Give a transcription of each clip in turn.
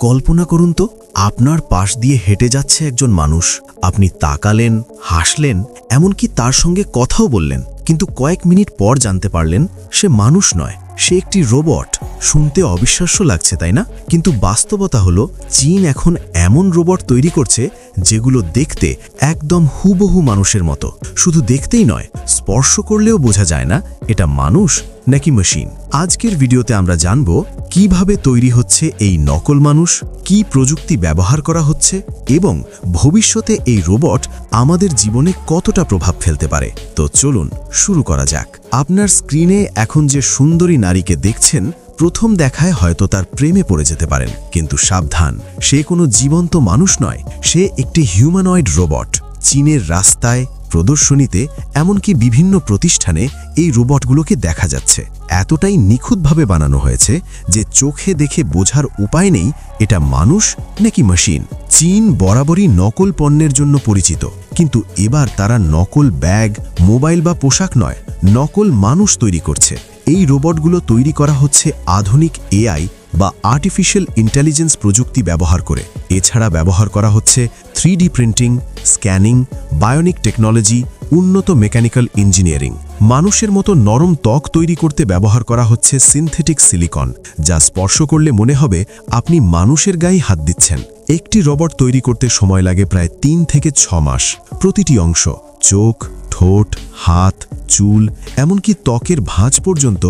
কল্পনা করুন তো, আপনার পাশ দিয়ে হেঁটে যাচ্ছে একজন মানুষ। আপনি তাকালেন, হাসলেন, এমনকি তার সঙ্গে কথাও বললেন, কিন্তু কয়েক মিনিট পর জানতে পারলেন সে মানুষ নয়, সে একটি রোবট। শুনতে অবিশ্বাস্য লাগছে, তাই না? কিন্তু বাস্তবতা হলো, চীন এখন এমন রোবট তৈরি করছে যেগুলো দেখতে একদম হুবহু মানুষের মতো। শুধু দেখতেই নয়, স্পর্শ করলেও বোঝা যায় না এটা মানুষ নাকি মেশিন। আজকের ভিডিওতে আমরা জানব কিভাবে তৈরি হচ্ছে এই নকল মানুষ, কি প্রযুক্তি ব্যবহার করা হচ্ছে এবং ভবিষ্যতে এই রোবট আমাদের জীবনে কতটা প্রভাব ফেলতে পারে। তো চলুন শুরু করা যাক। আপনার স্ক্রিনে এখন যে সুন্দরী নারীকে দেখছেন, প্রথম দেখায় হয়তো তার প্রেমে পড়ে যেতে পারেন, কিন্তু সাবধান, সে কোনো জীবন্ত মানুষ নয়, সে একটি হিউম্যানয়েড রোবট। চীনের রাস্তায়, প্রদর্শনীতে, এমনকি বিভিন্ন প্রতিষ্ঠানে এই রোবটগুলোকে দেখা যাচ্ছে। এতটাই নিখুঁতভাবে বানানো হয়েছে যে চোখে দেখে বোঝার উপায় নেই এটা মানুষ নাকি মেশিন। চীন বরাবরই নকল পণ্যের জন্য পরিচিত, কিন্তু এবার তারা নকল ব্যাগ, মোবাইল বা পোশাক নয়, নকল মানুষ তৈরি করছে। এই রোবটগুলো তৈরি করা হচ্ছে আধুনিক এআই বা আর্টিফিশিয়াল ইন্টেলিজেন্স প্রযুক্তি ব্যবহার করে। এছাড়া ব্যবহার করা হচ্ছে 3D printing, scanning, bionic technology, উন্নত মেকানিক্যাল ইঞ্জিনিয়ারিং। মানুষের মতো নরম ত্বক তৈরি করতে ব্যবহার করা হচ্ছে সিনথেটিক সিলিকন, যা স্পর্শ করলে মনে হবে আপনি মানুষের গায়ে হাত দিচ্ছেন। একটি রোবট তৈরি করতে সময় লাগে প্রায় 3 থেকে 6 মাস। প্রতিটি অংশ, চোখ, ঠোঁট, হাত, চুল, এমনকি ত্বকের ভাঁজ পর্যন্ত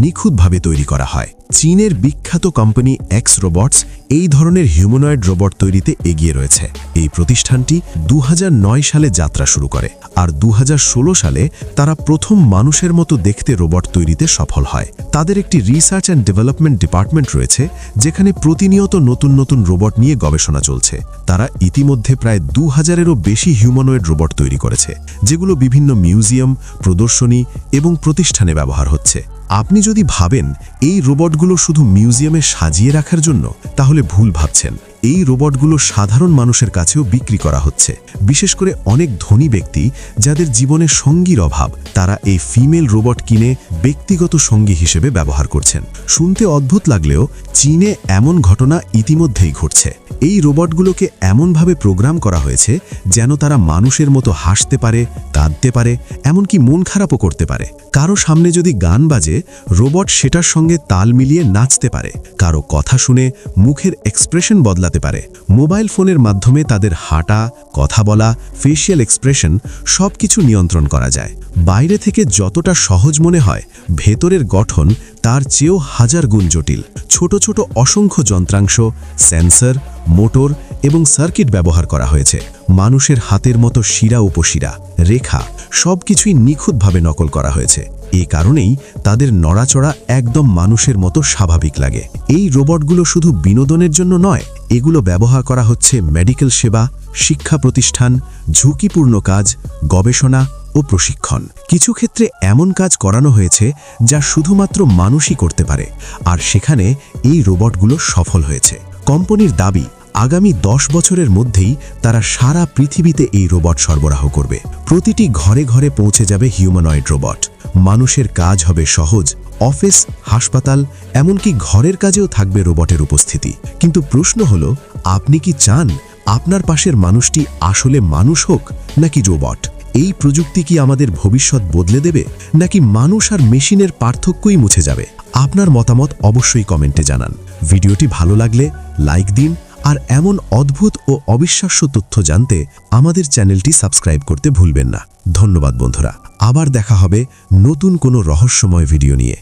নিখুঁতভাবে তৈরি করা হয়। চীনের বিখ্যাত কোম্পানি এক্স রোবটস এই ধরনের হিউম্যানয়েড রোবট তৈরিতে এগিয়ে রয়েছে। এই প্রতিষ্ঠানটি 2009 সালে যাত্রা শুরু করে, আর 2016 সালে তারা প্রথম মানুষের মতো দেখতে রোবট তৈরিতে সফল হয়। তাদের একটি রিসার্চ অ্যান্ড ডেভেলপমেন্ট ডিপার্টমেন্ট রয়েছে, যেখানে প্রতিনিয়ত নতুন নতুন রোবট নিয়ে গবেষণা চলছে। তারা ইতিমধ্যে প্রায় 2000-এরও বেশি হিউম্যানয়েড রোবট তৈরি করেছে, যেগুলো বিভিন্ন মিউজিয়াম, প্রদর্শনী এবং প্রতিষ্ঠানে ব্যবহার হচ্ছে। আপনি যদি ভাবেন এই রোবটগুলো শুধু মিউজিয়ামে সাজিয়ে রাখার জন্য, তাহলে ভুল ভাবছেন। এই রোবটগুলো সাধারণ মানুষের কাছেও বিক্রি করা হচ্ছে। বিশেষ করে অনেক ধনী ব্যক্তি যাদের জীবনে সঙ্গীর অভাব, তারা এই ফিমেল রোবট কিনে ব্যক্তিগত সঙ্গী হিসেবে ব্যবহার করছেন। শুনতে অদ্ভুত লাগলেও চীনে এমন ঘটনা ইতিমধ্যেই ঘটছে। এই রোবটগুলোকে এমনভাবে প্রোগ্রাম করা হয়েছে যেন তারা মানুষের মতো হাসতে পারে, কাঁদতে পারে, এমনকি মন খারাপও করতে পারে। কারো সামনে যদি গান বাজে, রোবট সেটার সঙ্গে তাল মিলিয়ে নাচতে পারে। কারো কথা শুনে মুখের এক্সপ্রেশন বদলাতে পারে। মোবাইল ফোনের মাধ্যমে তাদের হাঁটা, কথা বলা, ফেশিয়াল এক্সপ্রেশন সবকিছু নিয়ন্ত্রণ করা যায়। বাইরে থেকে যতটা সহজ মনে হয়, ভেতরের গঠন তার চেয়েও 1000 গুণ জটিল। ছোট ছোট অসংখ্য যন্ত্রাংশ, সেন্সর, মোটর এবং সার্কিট ব্যবহার করা হয়েছে। মানুষের হাতের মতো শিরা, উপশিরা, রেখা সবকিছুই নিখুঁতভাবে নকল করা হয়েছে। এই কারণেই তাদের নড়াচড়া একদম মানুষের মতো স্বাভাবিক লাগে। এই রোবটগুলো শুধু বিনোদনের জন্য নয়, এগুলো ব্যবহার করা হচ্ছে মেডিকেল সেবা, শিক্ষা প্রতিষ্ঠান, ঝুঁকিপূর্ণ কাজ, গবেষণা ও প্রশিক্ষণ। কিছু ক্ষেত্রে এমন কাজ করানো হয়েছে যা শুধুমাত্র মানুষই করতে পারে, আর সেখানে এই রোবটগুলো সফল হয়েছে। কোম্পানির দাবি, আগামী 10 বছরের মধ্যেই তারা সারা পৃথিবীতে এই রোবট সরবরাহ করবে। প্রতিটি ঘরে ঘরে পৌঁছে যাবে হিউম্যানয়েড রোবট। মানুষের কাজ হবে সহজ। অফিস, হাসপাতাল, এমনকি ঘরের কাজেও থাকবে রোবটের উপস্থিতি। কিন্তু প্রশ্ন হলো, আপনি কি চান আপনার পাশের মানুষটি আসলে মানুষ হোক নাকি রোবট? এই প্রযুক্তি কি আমাদের ভবিষ্যৎ বদলে দেবে, নাকি মানুষ আর মেশিনের পার্থক্যই মুছে যাবে? আপনার মতামত অবশ্যই কমেন্টে জানান। ভিডিওটি ভালো লাগলে লাইক দিন, আর এমন অদ্ভুত ও অবিশ্বাস্য তথ্য জানতে আমাদের চ্যানেলটি সাবস্ক্রাইব করতে ভুলবেন না। ধন্যবাদ বন্ধুরা, আবার দেখা হবে নতুন কোনো রহস্যময় ভিডিও নিয়ে।